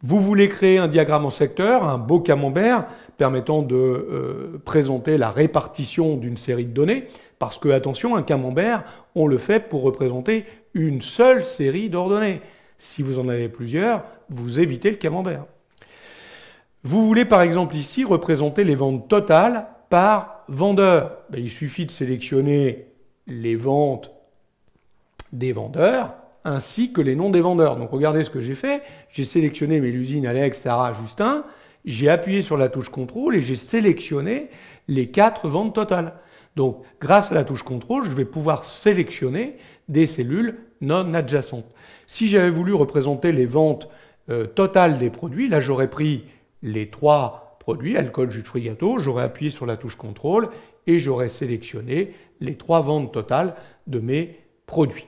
Vous voulez créer un diagramme en secteur, un beau camembert permettant de présenter la répartition d'une série de données, parce que, attention, un camembert, on le fait pour représenter une seule série d'ordonnées. Si vous en avez plusieurs, vous évitez le camembert. Vous voulez par exemple ici représenter les ventes totales par vendeur. Il suffit de sélectionner les ventes des vendeurs ainsi que les noms des vendeurs. Donc regardez ce que j'ai fait. J'ai sélectionné Mélusine, Alex, Sarah, Justin. J'ai appuyé sur la touche CTRL et j'ai sélectionné les 4 ventes totales. Donc grâce à la touche CTRL, je vais pouvoir sélectionner des cellules non adjacentes. Si j'avais voulu représenter les ventes totales des produits, là j'aurais pris les 3 produits, alcool, jus de fruits, gâteau, j'aurais appuyé sur la touche CTRL et j'aurais sélectionné les 3 ventes totales de mes produits.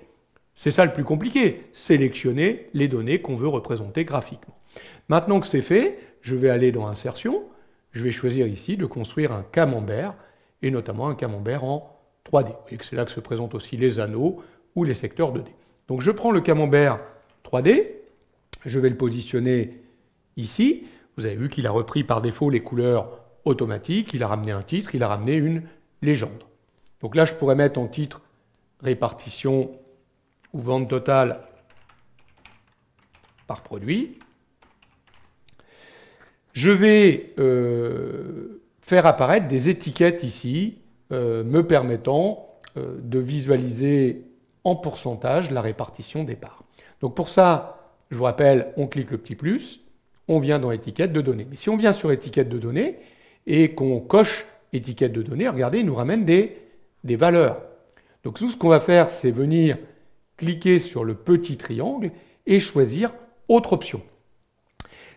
C'est ça le plus compliqué, sélectionner les données qu'on veut représenter graphiquement. Maintenant que c'est fait, je vais aller dans Insertion, je vais choisir ici de construire un camembert, et notamment un camembert en 3D. Vous voyez que c'est là que se présentent aussi les anneaux ou les secteurs 2D. Donc je prends le camembert 3D, je vais le positionner ici. Vous avez vu qu'il a repris par défaut les couleurs automatiques, il a ramené un titre, il a ramené une légende. Donc là, je pourrais mettre en titre répartition ou vente totale par produit. Je vais faire apparaître des étiquettes ici, me permettant de visualiser en pourcentage la répartition des parts. Donc pour ça, je vous rappelle, on clique le petit plus, on vient dans étiquette de données. Mais si on vient sur étiquette de données et qu'on coche étiquette de données, regardez, il nous ramène des valeurs. Donc tout ce qu'on va faire, c'est venir cliquer sur le petit triangle et choisir autre option.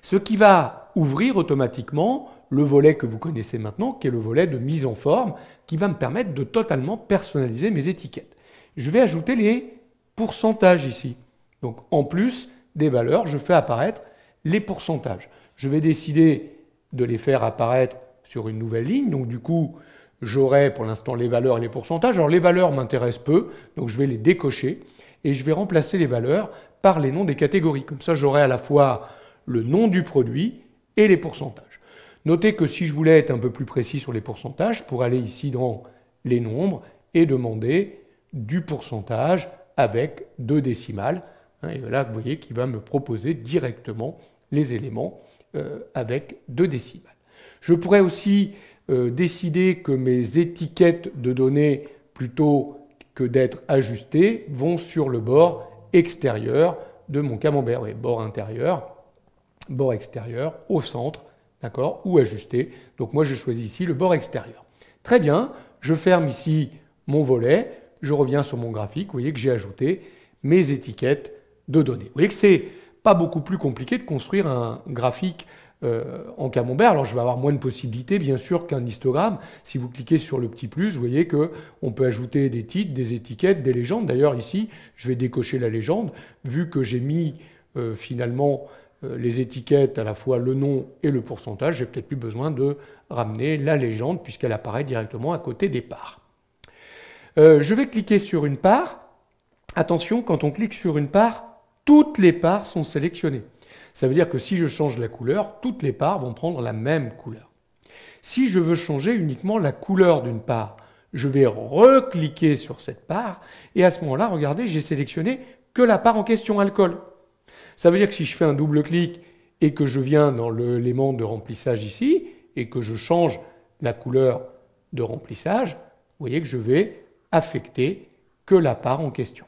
Ce qui va ouvrir automatiquement le volet que vous connaissez maintenant, qui est le volet de mise en forme, qui va me permettre de totalement personnaliser mes étiquettes. Je vais ajouter les pourcentages ici. Donc en plus des valeurs, je fais apparaître les pourcentages. Je vais décider de les faire apparaître sur une nouvelle ligne. Donc du coup, j'aurai pour l'instant les valeurs et les pourcentages. Alors les valeurs m'intéressent peu, donc je vais les décocher et je vais remplacer les valeurs par les noms des catégories. Comme ça, j'aurai à la fois le nom du produit et les pourcentages. Notez que si je voulais être un peu plus précis sur les pourcentages, je pourrais aller ici dans les nombres et demander du pourcentage avec 2 décimales. Et là, vous voyez qu'il va me proposer directement les éléments avec 2 décimales. Je pourrais aussi décider que mes étiquettes de données, plutôt que d'être ajustées, vont sur le bord extérieur de mon camembert. Oui, bord intérieur, bord extérieur, au centre, d'accord, ou ajusté. Donc moi, j'ai choisi ici le bord extérieur. Très bien, je ferme ici mon volet, je reviens sur mon graphique, vous voyez que j'ai ajouté mes étiquettes de données. Vous voyez que c'est pas beaucoup plus compliqué de construire un graphique en camembert. Alors je vais avoir moins de possibilités bien sûr qu'un histogramme. Si vous cliquez sur le petit plus, vous voyez qu'on peut ajouter des titres, des étiquettes, des légendes. D'ailleurs ici, je vais décocher la légende, vu que j'ai mis finalement les étiquettes, à la fois le nom et le pourcentage, j'ai peut-être plus besoin de ramener la légende puisqu'elle apparaît directement à côté des parts. Je vais cliquer sur une part. Attention, quand on clique sur une part, toutes les parts sont sélectionnées. Ça veut dire que si je change la couleur, toutes les parts vont prendre la même couleur. Si je veux changer uniquement la couleur d'une part, je vais recliquer sur cette part et à ce moment-là, regardez, j'ai sélectionné que la part en question, alcool. Ça veut dire que si je fais un double-clic et que je viens dans l'élément de remplissage ici et que je change la couleur de remplissage, vous voyez que je vais affecter que la part en question.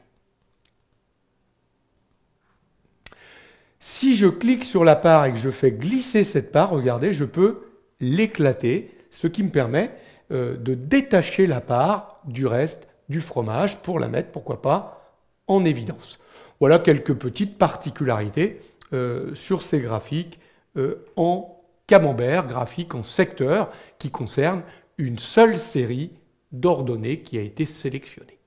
Si je clique sur la part et que je fais glisser cette part, regardez, je peux l'éclater, ce qui me permet de détacher la part du reste du fromage pour la mettre, pourquoi pas, en évidence. Voilà quelques petites particularités sur ces graphiques en camembert, graphiques en secteur, qui concernent une seule série d'ordonnées qui a été sélectionnée.